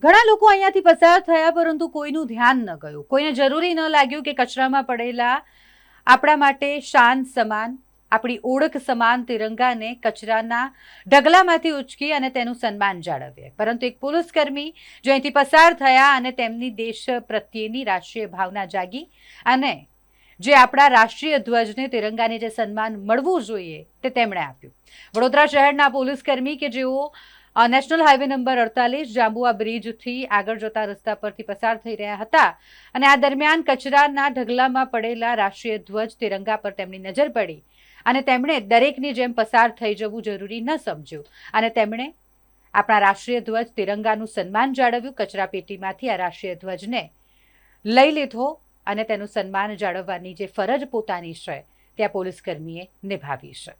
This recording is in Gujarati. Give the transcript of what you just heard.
ઘણા લોકો અહીંયાથી પસાર થયા, પરંતુ કોઈનું ધ્યાન ન ગયું. કોઈને જરૂરી ન લાગ્યું કે કચરામાં પડેલા આપણા માટે શાન સમાન, આપણી ઓળખ સમાન તિરંગાને કચરાના ઢગલામાંથી ઉચકી અને તેનું સન્માન જાળવીએ. પરંતુ એક પોલીસકર્મી જો અહીંથી પસાર થયા અને તેમની દેશ પ્રત્યેની રાષ્ટ્રીય ભાવના જાગી અને જે આપણા રાષ્ટ્રીય ધ્વજને, તિરંગાને જે સન્માન મળવું જોઈએ તે તેમણે આપ્યું. વડોદરા શહેરના પોલીસકર્મી કે જેઓ નેશનલ હાઈવે નંબર 48 જાંબુઆ બ્રિજથી આગળ જતા રસ્તા પરથી પસાર થઈ રહ્યા હતા અને આ દરમિયાન કચરાના ઢગલામાં પડેલા રાષ્ટ્રીય ધ્વજ તિરંગા પર તેમની નજર પડી અને તેમણે દરેકની જેમ પસાર થઈ જવું જરૂરી ન સમજ્યું અને તેમણે આપણા રાષ્ટ્રીય ધ્વજ તિરંગાનું સન્માન જાળવ્યું. કચરાપેટીમાંથી આ રાષ્ટ્રીય ધ્વજને લઈ લીધો અને તેનું સન્માન જાળવવાની જે ફરજ પોતાની છે તે આ પોલીસકર્મીએ નિભાવી છે.